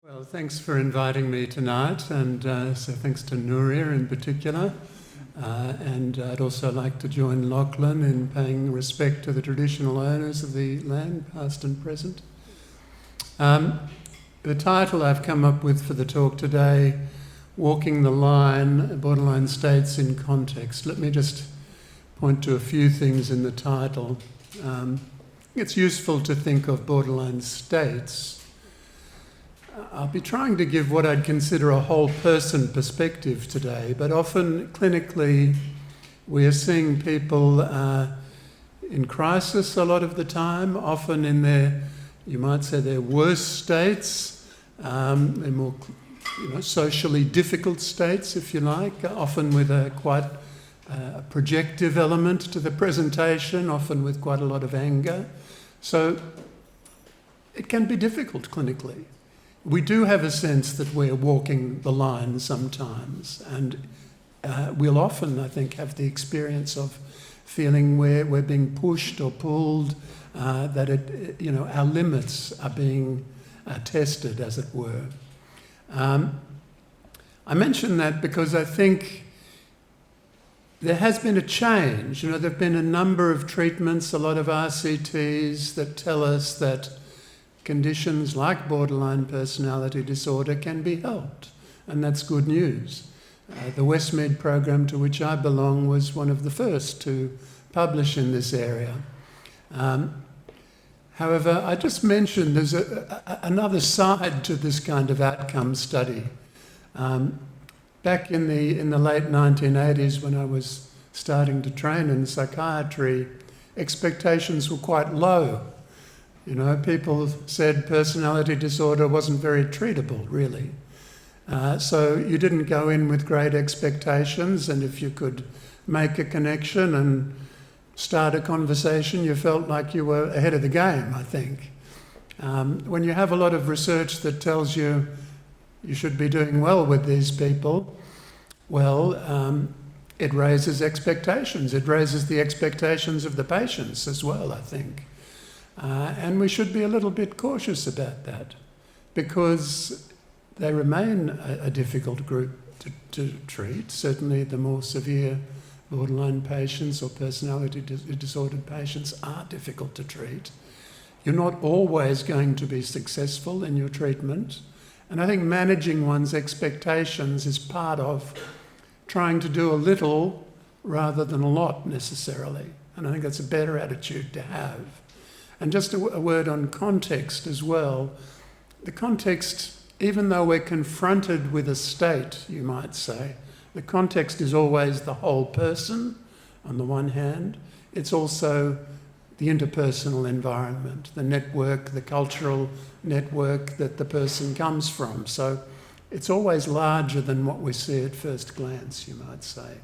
Well, thanks for inviting me tonight, and so thanks to Nuria in particular. And I'd also like to join Lachlan in paying respect to the traditional owners of the land, past and present. The title I've come up with for the talk today, Walking the Line, Borderline States in Context. Let me just point to a few things in the title. It's useful to think of borderline states. I'll be trying to give what I'd consider a whole person perspective today, but often clinically we are seeing people in crisis a lot of the time, often in their, you might say, their worst states, their more socially difficult states, if you like, often with a quite projective element to the presentation, often with quite a lot of anger. So it can be difficult clinically. We do have a sense that we're walking the line sometimes, and we'll often, I think, have the experience of feeling we're being pushed or pulled, that our limits are being tested, as it were. I mention that because I think there has been a change. There have been a number of treatments, a lot of RCTs that tell us that conditions like borderline personality disorder can be helped, and that's good news. The Westmead program to which I belong was one of the first to publish in this area. However, I just mentioned there's another side to this kind of outcome study. Back in the late 1980s, when I was starting to train in psychiatry, expectations were quite low. People said personality disorder wasn't very treatable, really. So you didn't go in with great expectations, and if you could make a connection and start a conversation, you felt like you were ahead of the game, I think. When you have a lot of research that tells you you should be doing well with these people, well, it raises expectations. It raises the expectations of the patients as well, I think. And we should be a little bit cautious about that, because they remain a difficult group to treat. Certainly the more severe borderline patients or personality disordered patients are difficult to treat. You're not always going to be successful in your treatment, and I think managing one's expectations is part of trying to do a little rather than a lot necessarily, and I think that's a better attitude to have. And just a word on context as well. The context, even though we're confronted with a state, you might say, the context is always the whole person on the one hand. It's also the interpersonal environment, the network, the cultural network that the person comes from. So it's always larger than what we see at first glance, you might say.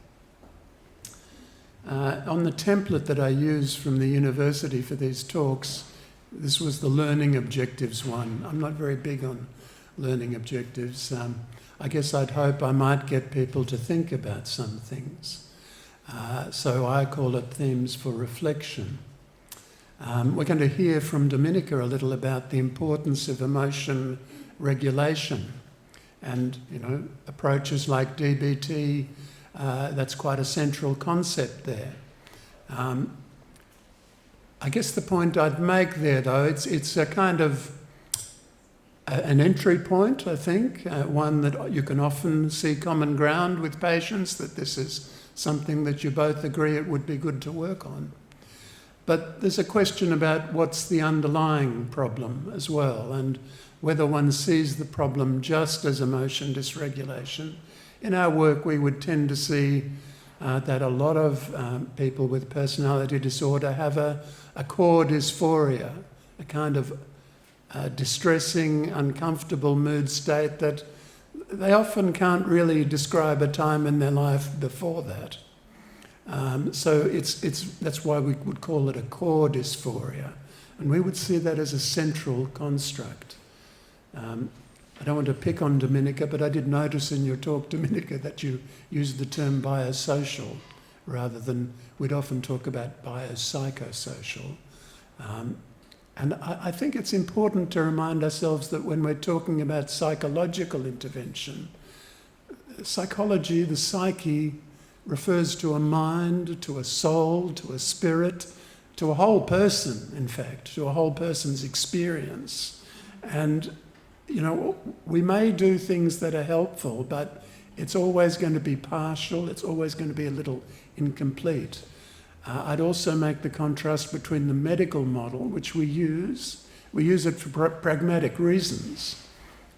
On the template that I use from the university for these talks, this was the learning objectives one. I'm not very big on learning objectives. I guess I'd hope I might get people to think about some things. So I call it themes for reflection. We're going to hear from Dominica a little about the importance of emotion regulation and, approaches like DBT. That's quite a central concept there. I guess the point I'd make there, though, it's a kind of an entry point, I think, one that you can often see common ground with patients, that this is something that you both agree it would be good to work on. But there's a question about what's the underlying problem as well, and whether one sees the problem just as emotion dysregulation. In our work, we would tend to see that a lot of people with personality disorder have a core dysphoria, a kind of distressing, uncomfortable mood state that they often can't really describe a time in their life before that. So that's why we would call it a core dysphoria, and we would see that as a central construct. I don't want to pick on Dominica, but I did notice in your talk, Dominica, that you used the term biosocial rather than, we'd often talk about biopsychosocial. And I think it's important to remind ourselves that when we're talking about psychological intervention, psychology, the psyche, refers to a mind, to a soul, to a spirit, to a whole person, in fact, to a whole person's experience. And, you know, we may do things that are helpful, but it's always going to be partial, it's always going to be a little incomplete. I'd also make the contrast between the medical model, which we use it for pragmatic reasons.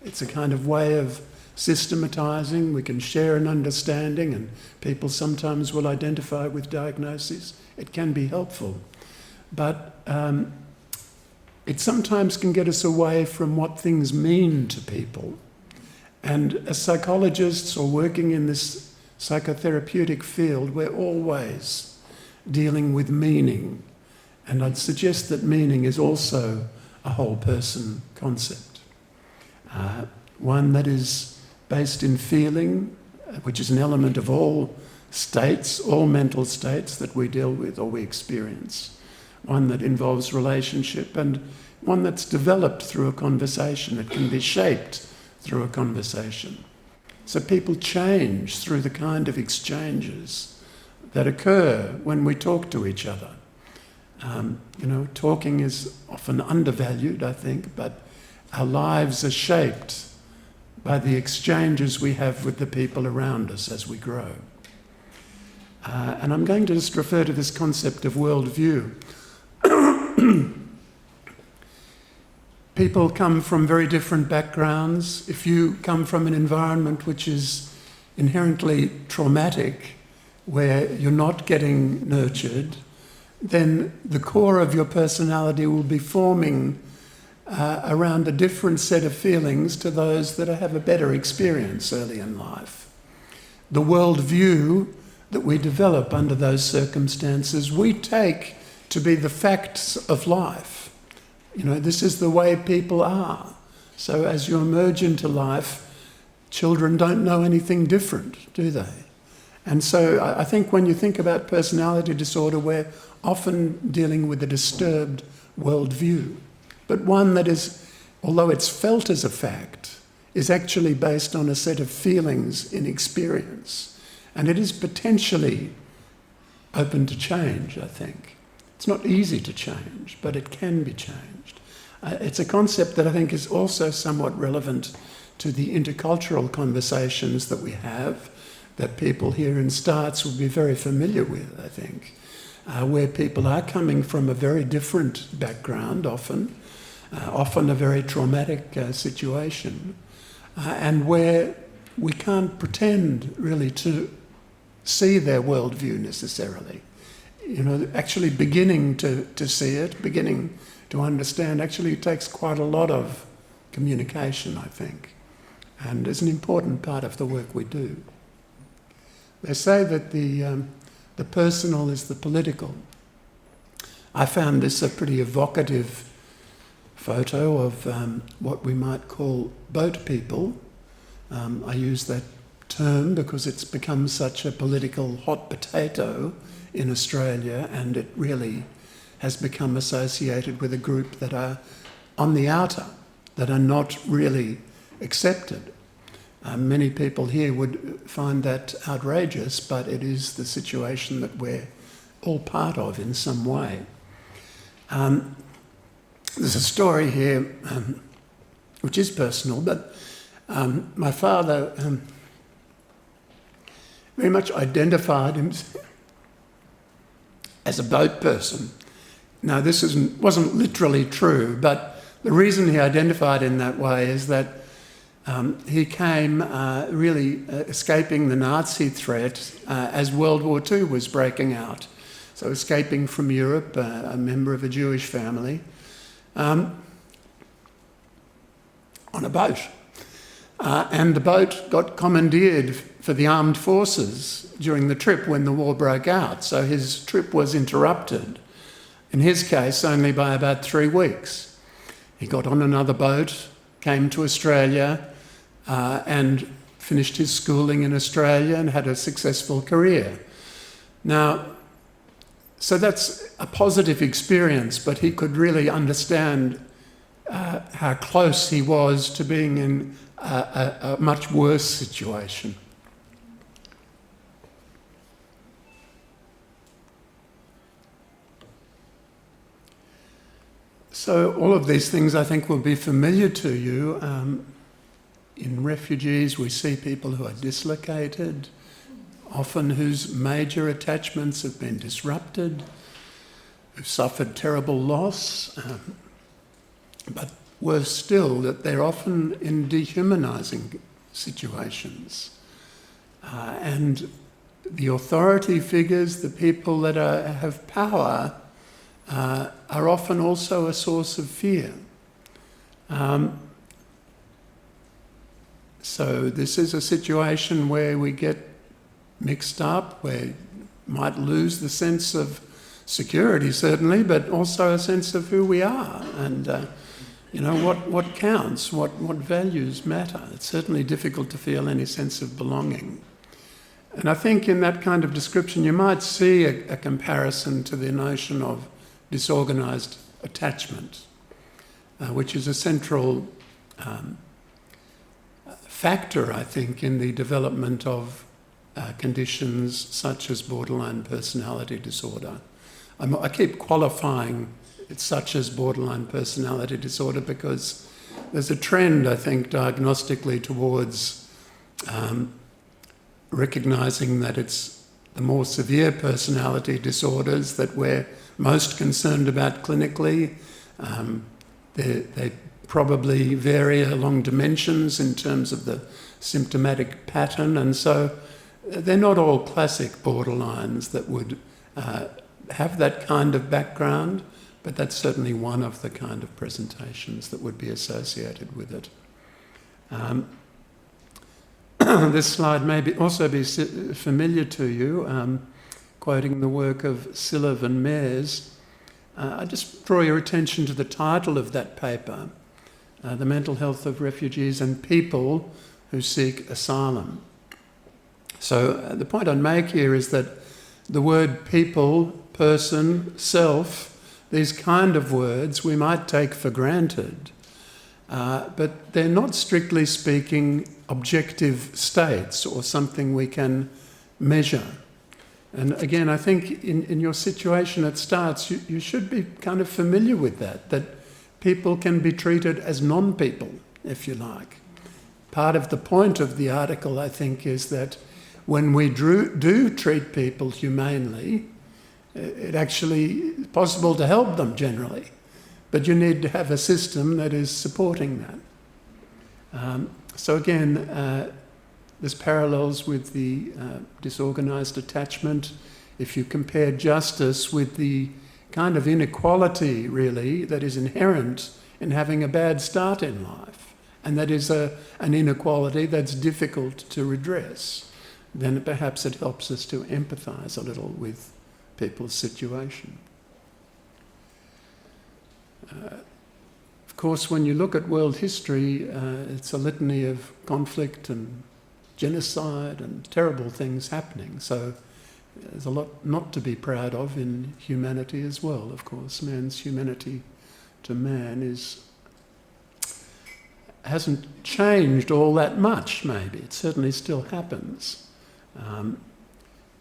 It's a kind of way of systematizing, we can share an understanding, and people sometimes will identify with diagnoses. It can be helpful. But it sometimes can get us away from what things mean to people. And as psychologists or working in this psychotherapeutic field, we're always dealing with meaning. And I'd suggest that meaning is also a whole person concept. One that is based in feeling, which is an element of all states, all mental states that we deal with or we experience. One that involves relationship, and one that's developed through a conversation. It can be shaped through a conversation. So people change through the kind of exchanges that occur when we talk to each other. You know, talking is often undervalued, I think, but our lives are shaped by the exchanges we have with the people around us as we grow. And I'm going to just refer to this concept of worldview. People come from very different backgrounds. If you come from an environment which is inherently traumatic, where you're not getting nurtured, then the core of your personality will be forming around a different set of feelings to those that have a better experience early in life. The worldview that we develop under those circumstances, we take to be the facts of life. You know, this is the way people are. So as you emerge into life, children don't know anything different, do they? And so I think when you think about personality disorder, we're often dealing with a disturbed worldview, but one that is, although it's felt as a fact, is actually based on a set of feelings in experience. And it is potentially open to change, I think. It's not easy to change, but it can be changed. It's a concept that I think is also somewhat relevant to the intercultural conversations that we have, that people here in Starts will be very familiar with, I think, where people are coming from a very different background, often a very traumatic situation, and where we can't pretend really to see their worldview necessarily. You know, actually beginning to see it, beginning to understand, actually takes quite a lot of communication, I think, and is an important part of the work we do. They say that the personal is the political. I found this a pretty evocative photo of what we might call boat people. I use that term because it's become such a political hot potato in Australia, and it really has become associated with a group that are on the outer, that are not really accepted. Many people here would find that outrageous, but it is the situation that we're all part of in some way. There's a story here which is personal, but my father very much identified himself as a boat person. Now, this wasn't literally true, but the reason he identified in that way is that he came really escaping the Nazi threat as World War II was breaking out. So escaping from Europe, a member of a Jewish family, on a boat. And the boat got commandeered for the armed forces during the trip when the war broke out. So his trip was interrupted, in his case, only by about 3 weeks. He got on another boat, came to Australia, and finished his schooling in Australia and had a successful career. Now, So that's a positive experience, but he could really understand how close he was to being in a much worse situation. So all of these things I think will be familiar to you. In refugees we see people who are dislocated, often whose major attachments have been disrupted, who've suffered terrible loss, but worse still, that they're often in dehumanising situations. And the authority figures, the people that have power, are often also a source of fear. So this is a situation where we get mixed up, where we might lose the sense of security certainly, but also a sense of who we are and what counts, what values matter. It's certainly difficult to feel any sense of belonging. And I think in that kind of description you might see a comparison to the notion of disorganised attachment, which is a central factor, I think, in the development of conditions such as borderline personality disorder. I keep qualifying it such as borderline personality disorder because there's a trend, I think, diagnostically towards recognising that it's the more severe personality disorders that we're most concerned about clinically. They probably vary along dimensions in terms of the symptomatic pattern, and so they're not all classic borderlines that would have that kind of background, but that's certainly one of the kind of presentations that would be associated with it. This slide may also be familiar to you, quoting the work of Sillev and Mayers. I just draw your attention to the title of that paper, The Mental Health of Refugees and People Who Seek Asylum. So the point I'd make here is that the word people, person, self, these kind of words we might take for granted, but they're not strictly speaking objective states or something we can measure. And again, I think in your situation at starts, you should be kind of familiar with that people can be treated as non-people, if you like. Part of the point of the article, I think, is that when we do treat people humanely, it actually is possible to help them generally, but you need to have a system that is supporting that. So again, there's parallels with the disorganised attachment. If you compare justice with the kind of inequality, really, that is inherent in having a bad start in life, and that is an inequality that's difficult to redress, then perhaps it helps us to empathise a little with people's situation. Of course, when you look at world history, it's a litany of conflict and genocide and terrible things happening. So there's a lot not to be proud of in humanity as well, of course. Man's humanity to man hasn't changed all that much, maybe. It certainly still happens.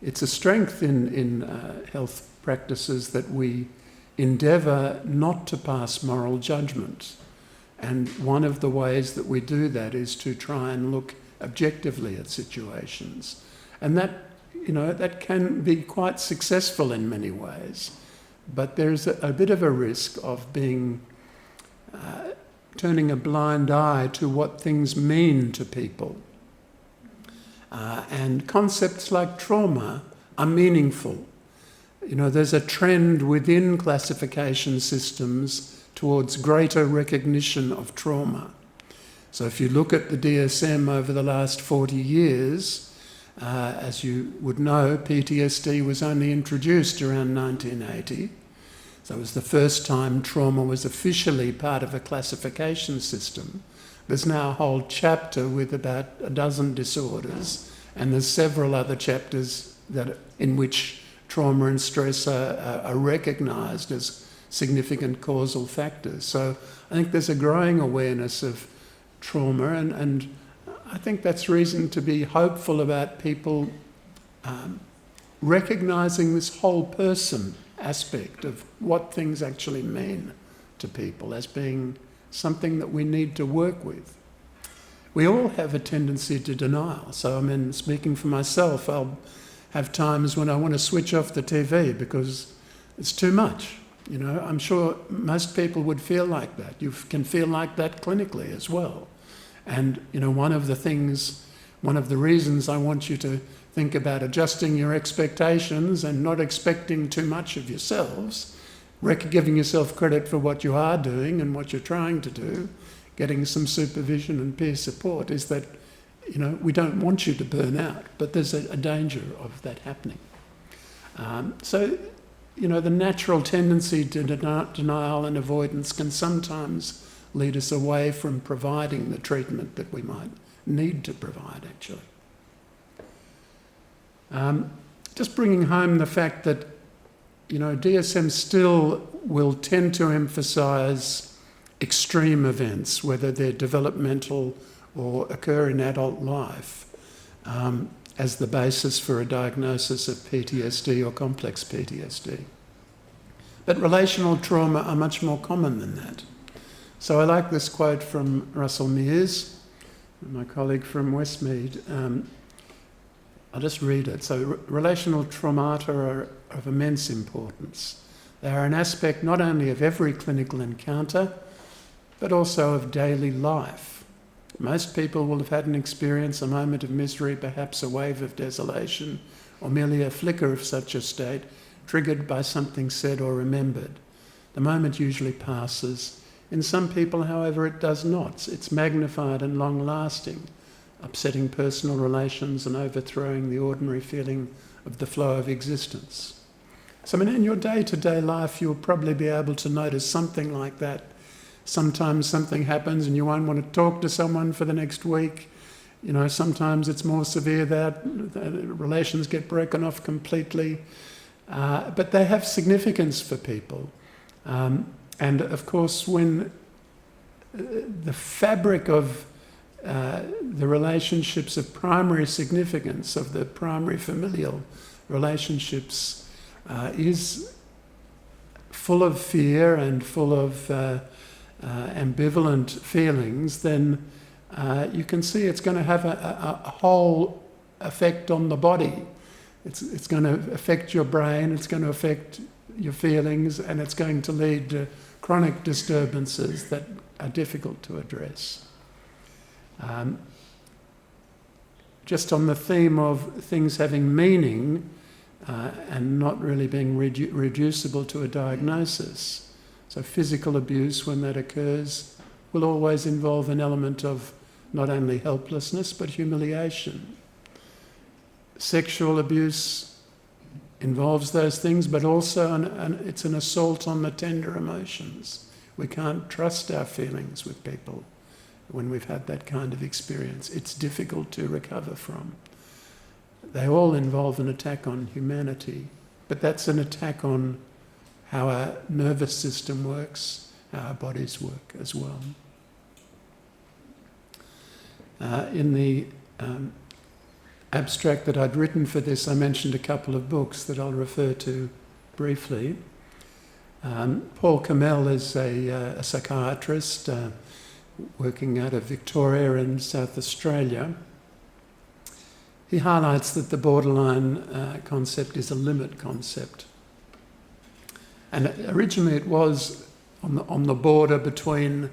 It's a strength in health practices that we endeavour not to pass moral judgment. And one of the ways that we do that is to try and look objectively at situations. And that can be quite successful in many ways. But there's a bit of a risk of being turning a blind eye to what things mean to people. And concepts like trauma are meaningful. There's a trend within classification systems towards greater recognition of trauma. So if you look at the DSM over the last 40 years, as you would know, PTSD was only introduced around 1980. So it was the first time trauma was officially part of a classification system. There's now a whole chapter with about a dozen disorders, and there's several other chapters in which trauma and stress are recognised as significant causal factors. So I think there's a growing awareness of trauma, and I think that's reason to be hopeful about people recognising this whole person aspect of what things actually mean to people as being something that we need to work with. We all have a tendency to denial. So, I mean, speaking for myself, I'll have times when I want to switch off the TV because it's too much. You know, I'm sure most people would feel like that. You can feel like that clinically as well. And, you know, one of the reasons I want you to think about adjusting your expectations and not expecting too much of yourselves, giving yourself credit for what you are doing and what you're trying to do, getting some supervision and peer support, is that, you know, we don't want you to burn out, but there's a danger of that happening. So, you know, the natural tendency to denial and avoidance can sometimes lead us away from providing the treatment that we might need to provide, actually. Just bringing home the fact that, you know, DSM still will tend to emphasise extreme events, whether they're developmental or occur in adult life, as the basis for a diagnosis of PTSD or complex PTSD. But relational trauma are much more common than that. So I like this quote from Russell Mears, my colleague from Westmead. I'll just read it. So relational traumata are of immense importance. They are an aspect not only of every clinical encounter, but also of daily life. Most people will have had an experience, a moment of misery, perhaps a wave of desolation, or merely a flicker of such a state, triggered by something said or remembered. The moment usually passes. In some people, however, it does not. It's magnified and long-lasting, upsetting personal relations and overthrowing the ordinary feeling of the flow of existence. So, I mean, in your day-to-day life, you'll probably be able to notice something like that. Sometimes something happens and you won't want to talk to someone for the next week. You know, sometimes it's more severe that relations get broken off completely. But they have significance for people. And of course, when the fabric of the relationships of primary significance, of the primary familial relationships, is full of fear and full of ambivalent feelings, then you can see it's going to have a whole effect on the body. It's going to affect your brain, it's going to affect your feelings, and it's going to lead to chronic disturbances that are difficult to address. Just on the theme of things having meaning and not really being reducible to a diagnosis. So physical abuse, when that occurs, will always involve an element of not only helplessness but humiliation. Sexual abuse involves those things, but also it's an assault on the tender emotions. We can't trust our feelings with people when we've had that kind of experience. It's difficult to recover from. They all involve an attack on humanity, but that's an attack on how our nervous system works, how our bodies work as well. In the abstract that I'd written for this, I mentioned a couple of books that I'll refer to briefly. Paul Kamel is a psychiatrist working out of Victoria in South Australia. He highlights that the borderline concept is a limit concept. And originally it was on the border between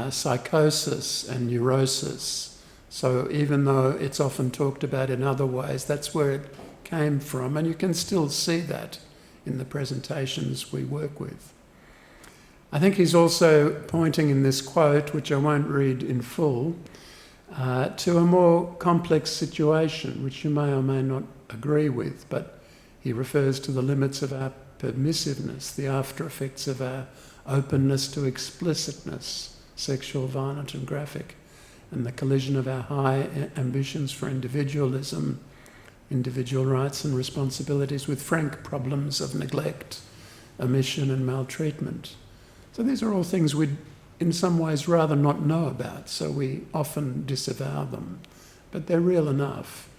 psychosis and neurosis. So even though it's often talked about in other ways, that's where it came from. And you can still see that in the presentations we work with. I think he's also pointing in this quote, which I won't read in full, to a more complex situation, which you may or may not agree with, but he refers to the limits of our permissiveness, the after effects of our openness to explicitness, sexual, violent and graphic, and the collision of our high ambitions for individualism, individual rights and responsibilities with frank problems of neglect, omission and maltreatment. So these are all things we'd in some ways rather not know about, so we often disavow them. But they're real enough.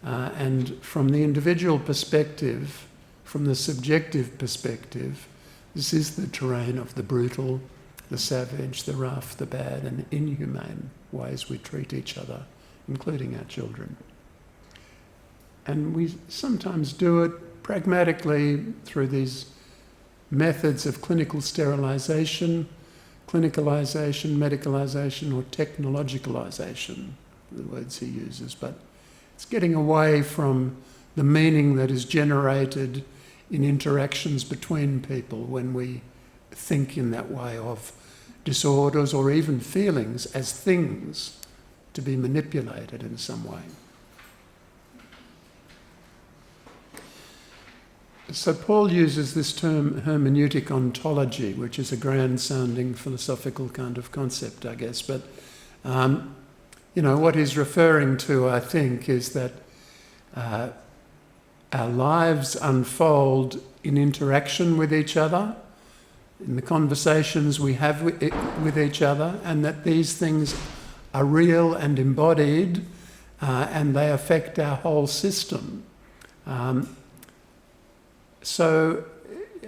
And from the individual perspective, from the subjective perspective, this is the terrain of the brutal, the savage, the rough, the bad and inhumane ways we treat each other, including our children. And we sometimes do it pragmatically through these methods of clinical sterilisation, clinicalisation, medicalisation or technologicalisation, the words he uses, but it's getting away from the meaning that is generated in interactions between people when we think in that way of disorders or even feelings as things to be manipulated in some way. So Paul uses this term hermeneutic ontology, which is a grand-sounding philosophical kind of concept, I guess. But, what he's referring to, I think, is that our lives unfold in interaction with each other, in the conversations we have with each other, and that these things are real and embodied, and they affect our whole system. So,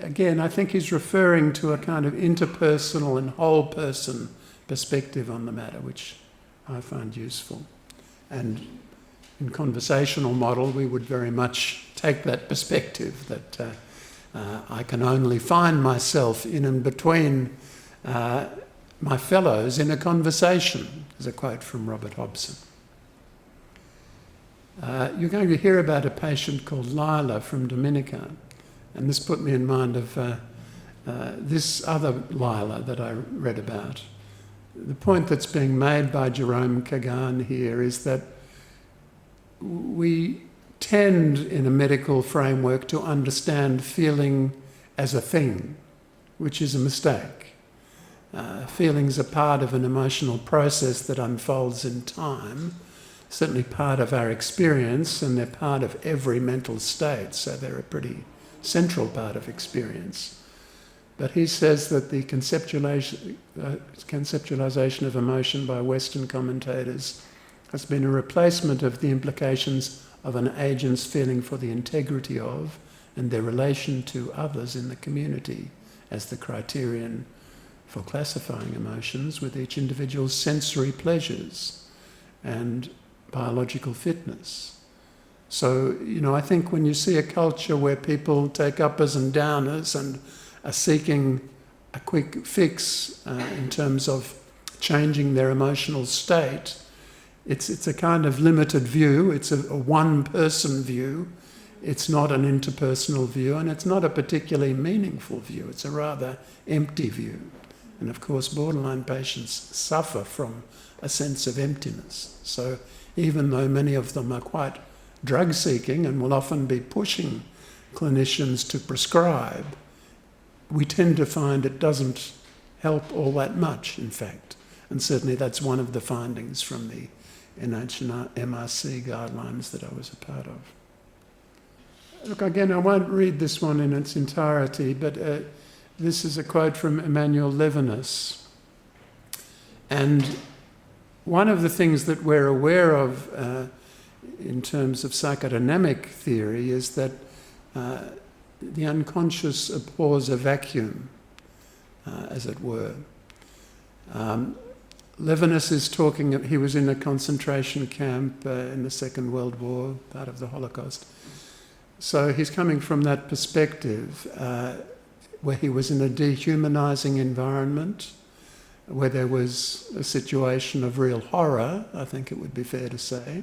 again, I think he's referring to a kind of interpersonal and whole person perspective on the matter, which I find useful. And in conversational model, we would very much take that perspective that I can only find myself in and between my fellows in a conversation, is a quote from Robert Hobson. You're going to hear about a patient called Lila from Dominica. And this put me in mind of this other Lila that I read about. The point that's being made by Jerome Kagan here is that we tend in a medical framework to understand feeling as a thing, which is a mistake. Feelings are part of an emotional process that unfolds in time, certainly part of our experience, and they're part of every mental state, so they're a pretty central part of experience. But he says that the conceptualization of emotion by Western commentators has been a replacement of the implications of an agent's feeling for the integrity of and their relation to others in the community as the criterion for classifying emotions, with each individual's sensory pleasures and biological fitness. So, I think when you see a culture where people take uppers and downers and are seeking a quick fix in terms of changing their emotional state, it's a kind of limited view, it's a one-person view, it's not an interpersonal view, and it's not a particularly meaningful view, it's a rather empty view. And of course, borderline patients suffer from a sense of emptiness. So even though many of them are quite drug-seeking and will often be pushing clinicians to prescribe, we tend to find it doesn't help all that much, in fact. And certainly that's one of the findings from the NHMRC guidelines that I was a part of. Look, again, I won't read this one in its entirety, but this is a quote from Emmanuel Levinas. And one of the things that we're aware of in terms of psychodynamic theory is that the unconscious abhors a vacuum, as it were. Levinas is talking, he was in a concentration camp in the Second World War, part of the Holocaust. So he's coming from that perspective, where he was in a dehumanising environment, where there was a situation of real horror, I think it would be fair to say.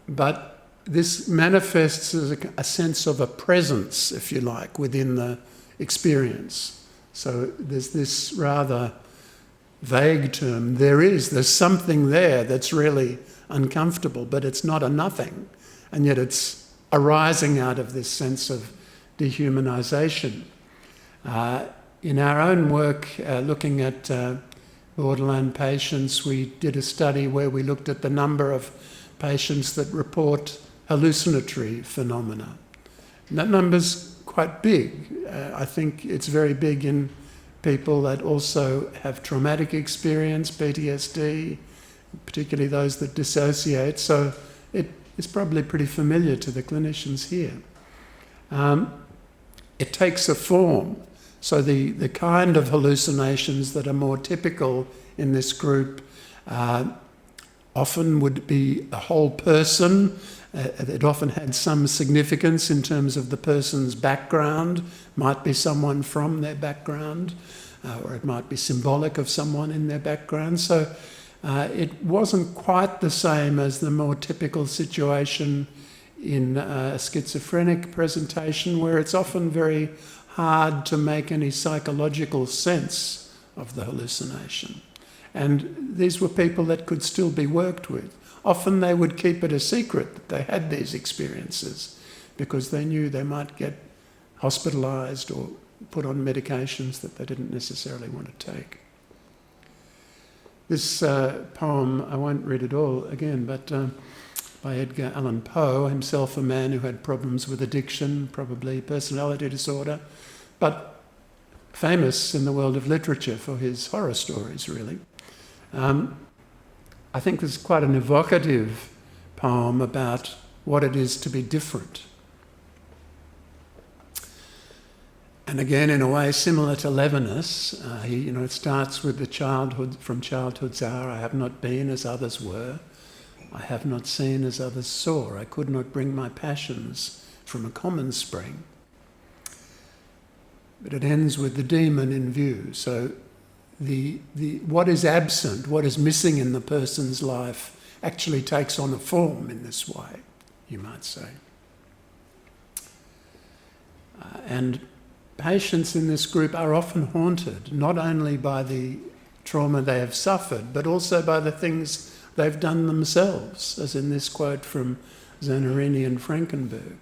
But this manifests as a sense of a presence, if you like, within the experience. So there's this rather vague term, there's something there that's really uncomfortable, but it's not a nothing, and yet it's arising out of this sense of dehumanisation. In our own work, looking at borderline patients, we did a study where we looked at the number of patients that report hallucinatory phenomena. And that number's quite big. I think it's very big in people that also have traumatic experience, PTSD, particularly those that dissociate. So it's probably pretty familiar to the clinicians here. It takes a form. So the kind of hallucinations that are more typical in this group often would be a whole person. It often had some significance in terms of the person's background. Might be someone from their background, or it might be symbolic of someone in their background. So it wasn't quite the same as the more typical situation in a schizophrenic presentation, where it's often very hard to make any psychological sense of the hallucination. And these were people that could still be worked with. Often they would keep it a secret that they had these experiences because they knew they might get hospitalised or put on medications that they didn't necessarily want to take. This poem, I won't read it all again, but by Edgar Allan Poe, himself a man who had problems with addiction, probably personality disorder, but famous in the world of literature for his horror stories, really. I think this is quite an evocative poem about what it is to be different. And again, in a way similar to Levinas, it starts with from childhood's hour, I have not been as others were, I have not seen as others saw, I could not bring my passions from a common spring. But it ends with the demon in view. So what is absent, what is missing in the person's life actually takes on a form in this way, you might say. And patients in this group are often haunted, not only by the trauma they have suffered, but also by the things they've done themselves, as in this quote from Zanarini and Frankenberg.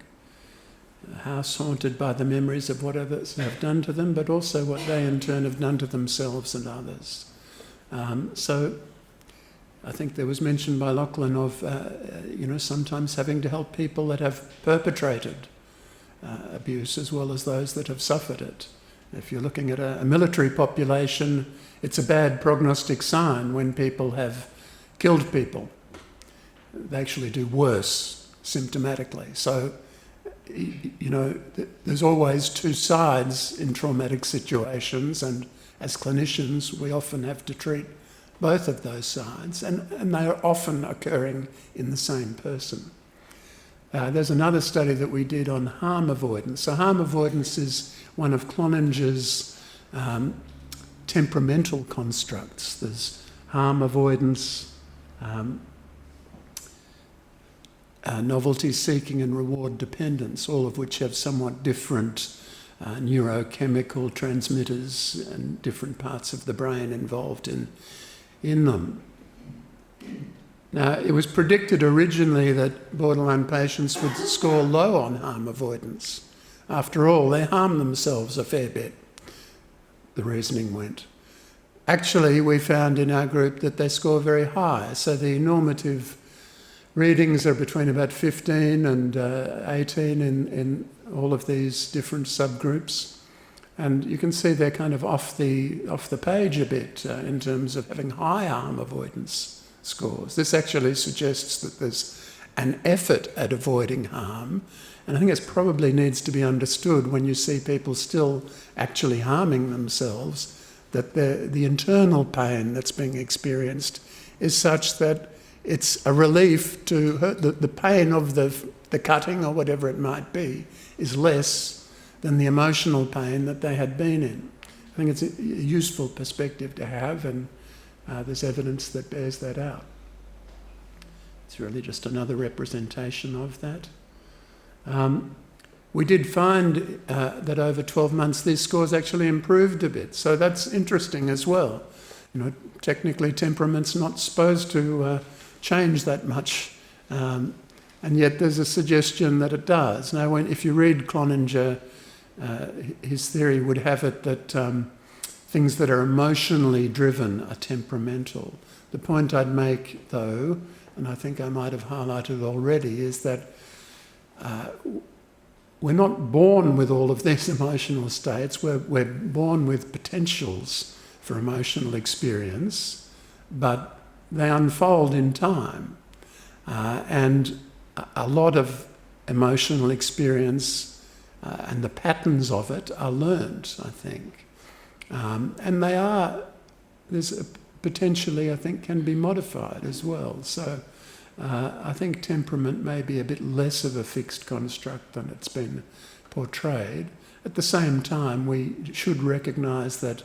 A house haunted by the memories of what others have done to them, but also what they in turn have done to themselves and others. So I think there was mention by Lachlan of, sometimes having to help people that have perpetrated abuse as well as those that have suffered it. If you're looking at a military population, it's a bad prognostic sign when people have killed people. They actually do worse symptomatically. So, there's always two sides in traumatic situations, and as clinicians, we often have to treat both of those sides, and they are often occurring in the same person. There's another study that we did on harm avoidance. So harm avoidance is one of Cloninger's temperamental constructs. There's harm avoidance, novelty seeking and reward dependence, all of which have somewhat different neurochemical transmitters and different parts of the brain involved in them. Now, it was predicted originally that borderline patients would score low on harm avoidance. After all, they harm themselves a fair bit, the reasoning went. Actually, we found in our group that they score very high, so the normative readings are between about 15 and 18 in all of these different subgroups. And you can see they're kind of off the page a bit in terms of having high harm avoidance scores. This actually suggests that there's an effort at avoiding harm, and I think it probably needs to be understood when you see people still actually harming themselves, that the internal pain that's being experienced is such that it's a relief to hurt. The pain of the cutting or whatever it might be is less than the emotional pain that they had been in. I think it's a useful perspective to have, and there's evidence that bears that out. It's really just another representation of that. We did find that over 12 months these scores actually improved a bit, so that's interesting as well. Technically temperament's not supposed to change that much, and yet there's a suggestion that it does. Now, if you read Cloninger, his theory would have it that things that are emotionally driven are temperamental. The point I'd make, though, and I think I might have highlighted already, is that we're not born with all of these emotional states. We're born with potentials for emotional experience, but they unfold in time. And a lot of emotional experience and the patterns of it are learnt, I think. And there's potentially, I think, can be modified as well. So I think temperament may be a bit less of a fixed construct than it's been portrayed. At the same time, we should recognise that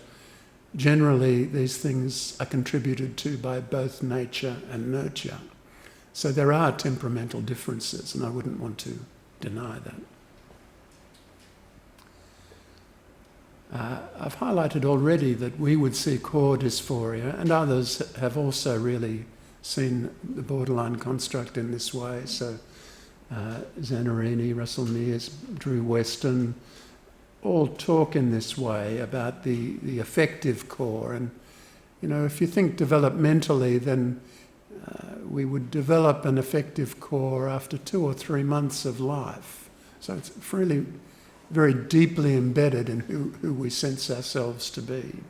generally these things are contributed to by both nature and nurture. So there are temperamental differences, and I wouldn't want to deny that. I've highlighted already that we would see core dysphoria, and others have also really seen the borderline construct in this way. So Zanarini, Russell Mears, Drew Weston all talk in this way about the affective core. And, you know, if you think developmentally, then we would develop an affective core after 2 or 3 months of life. So it's really very deeply embedded in who we sense ourselves to be.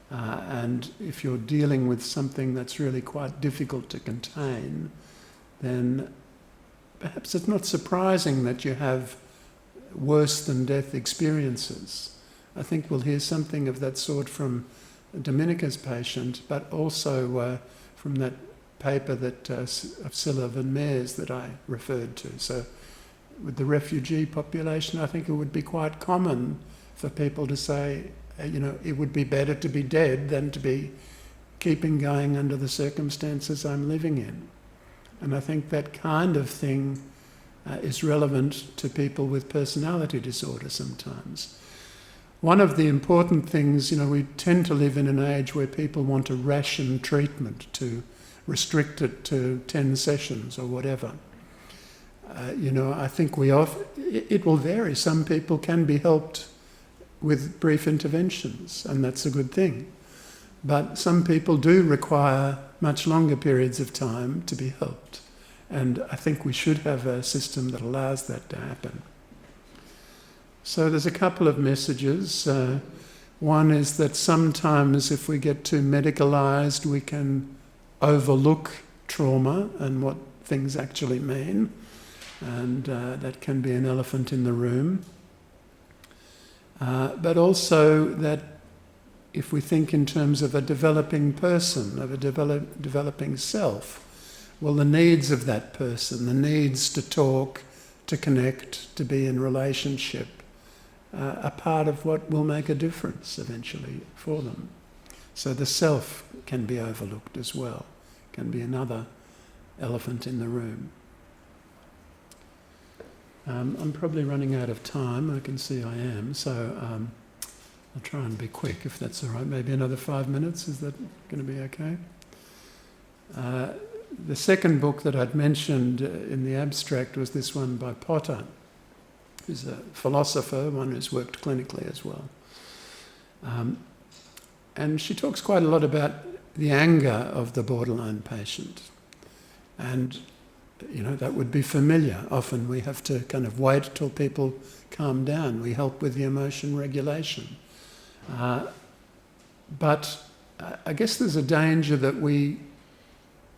And if you're dealing with something that's really quite difficult to contain, then perhaps it's not surprising that you have worse than death experiences. I think we'll hear something of that sort from Dominica's patient, but also from that paper that of Sillev and Mears that I referred to. So with the refugee population, I think it would be quite common for people to say, you know, it would be better to be dead than to be keeping going under the circumstances I'm living in. And I think that kind of thing is relevant to people with personality disorder sometimes. One of the important things, you know, we tend to live in an age where people want to ration treatment, to restrict it to 10 sessions or whatever. You know, I think it will vary. Some people can be helped with brief interventions, and that's a good thing. But some people do require much longer periods of time to be helped. And I think we should have a system that allows that to happen. So there's a couple of messages. One is that sometimes if we get too medicalised, we can overlook trauma and what things actually mean. And that can be an elephant in the room. But also that if we think in terms of a developing person, of a developing self, well, the needs of that person, the needs to talk, to connect, to be in relationship, are part of what will make a difference eventually for them. So the self can be overlooked as well, can be another elephant in the room. I'm probably running out of time. I can see I am, so I'll try and be quick if that's all right. Maybe another 5 minutes. Is that going to be okay? The second book that I'd mentioned in the abstract was this one by Potter, who's a philosopher, one who's worked clinically as well. And she talks quite a lot about the anger of the borderline patient. And you know, that would be familiar. Often we have to kind of wait till people calm down. We help with the emotion regulation. But I guess there's a danger that we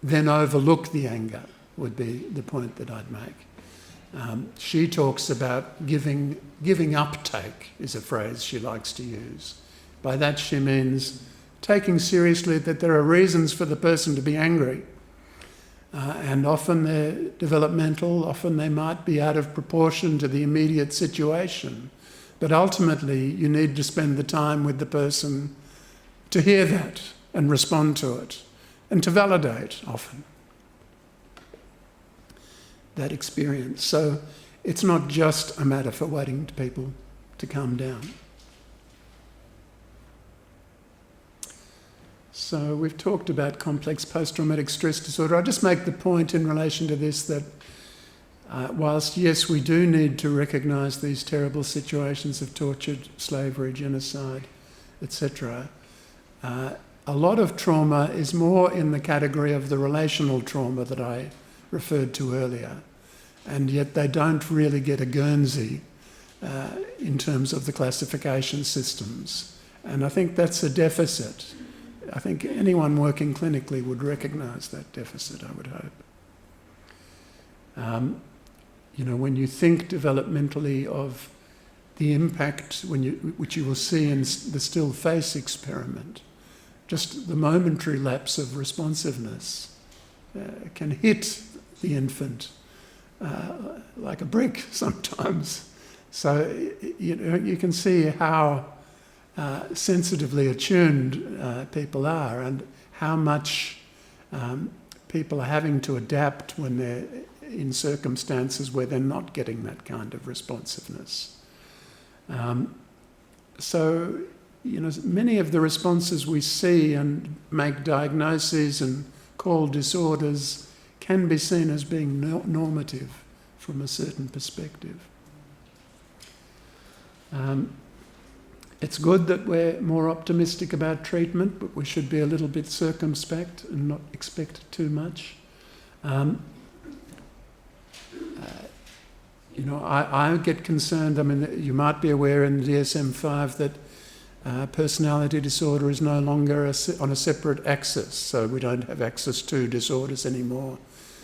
then overlook the anger, would be the point that I'd make. She talks about giving uptake, is a phrase she likes to use. By that she means taking seriously that there are reasons for the person to be angry. And often they're developmental, often they might be out of proportion to the immediate situation. But ultimately, you need to spend the time with the person to hear that and respond to it, and to validate, often, that experience. So it's not just a matter for waiting for people to calm down. So we've talked about complex post-traumatic stress disorder. I'll just make the point in relation to this that whilst, yes, we do need to recognise these terrible situations of torture, slavery, genocide, etc., a lot of trauma is more in the category of the relational trauma that I referred to earlier. and yet they don't really get a Guernsey in terms of the classification systems. And I think that's a deficit. I think anyone working clinically would recognise that deficit, I would hope. When you think developmentally of the impact which you will see in the still face experiment, just the momentary lapse of responsiveness can hit the infant like a brick sometimes. So you can see how sensitively attuned people are, and how much people are having to adapt when they're in circumstances where they're not getting that kind of responsiveness. So many of the responses we see and make diagnoses and call disorders can be seen as being normative from a certain perspective. It's good that we're more optimistic about treatment, but we should be a little bit circumspect and not expect too much. I get concerned. I mean, you might be aware in the DSM-5 that personality disorder is no longer on a separate axis, so we don't have axis 2 disorders anymore.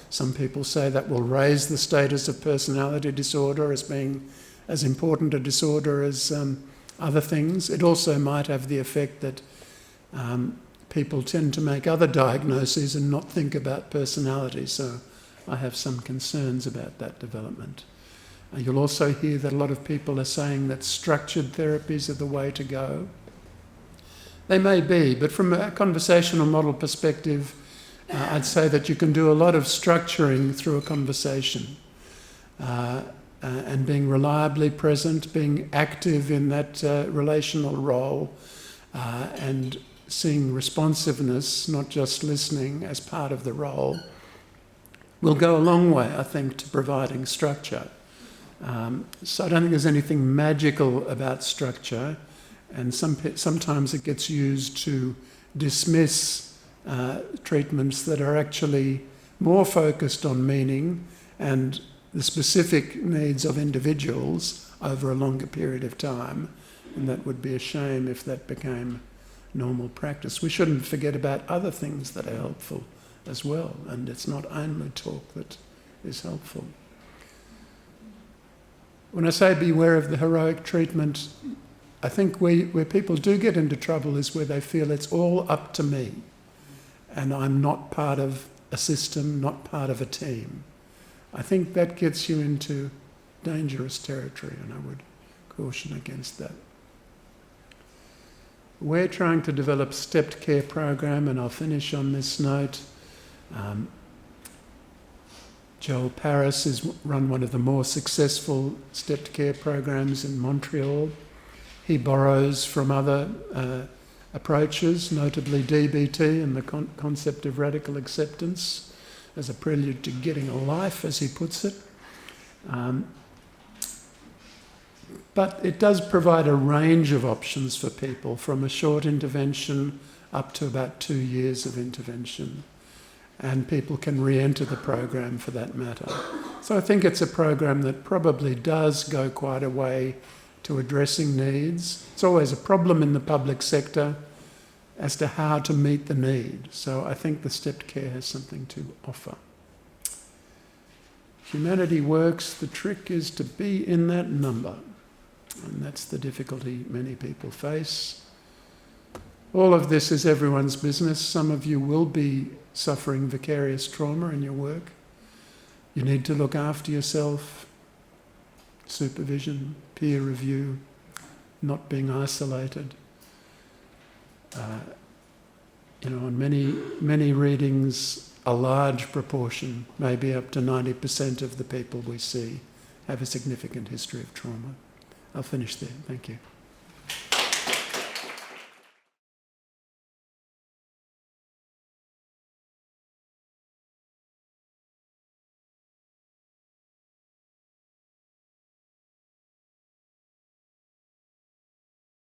Some people say that will raise the status of personality disorder as being as important a disorder as other things. It also might have the effect that people tend to make other diagnoses and not think about personality, so I have some concerns about that development. You'll also hear that a lot of people are saying that structured therapies are the way to go. They may be, but from a conversational model perspective, I'd say that you can do a lot of structuring through a conversation, and being reliably present, being active in that relational role, and seeing responsiveness, not just listening, as part of the role, will go a long way, I think, to providing structure. So I don't think there's anything magical about structure, and sometimes it gets used to dismiss treatments that are actually more focused on meaning and the specific needs of individuals over a longer period of time, and that would be a shame if that became normal practice. We shouldn't forget about other things that are helpful as well, and it's not only talk that is helpful. When I say beware of the heroic treatment, I think where people do get into trouble is where they feel it's all up to me and I'm not part of a system, not part of a team. I think that gets you into dangerous territory, and I would caution against that. We're trying to develop a stepped care program, and I'll finish on this note. Joel Paris has run one of the more successful stepped care programs in Montreal. He borrows from other approaches, notably DBT and the concept of radical acceptance as a prelude to getting a life, as he puts it. But it does provide a range of options for people, from a short intervention up to about 2 years of intervention. And people can re-enter the program for that matter. So I think it's a program that probably does go quite a way to addressing needs. It's always a problem in the public sector as to how to meet the need. So I think the stepped care has something to offer. Humanity works. The trick is to be in that number. And that's the difficulty many people face. All of this is everyone's business. Some of you will be suffering vicarious trauma in your work. You need to look after yourself, supervision, peer review, not being isolated. On many readings, a large proportion, maybe up to 90% of the people we see, have a significant history of trauma. I'll finish there. Thank you.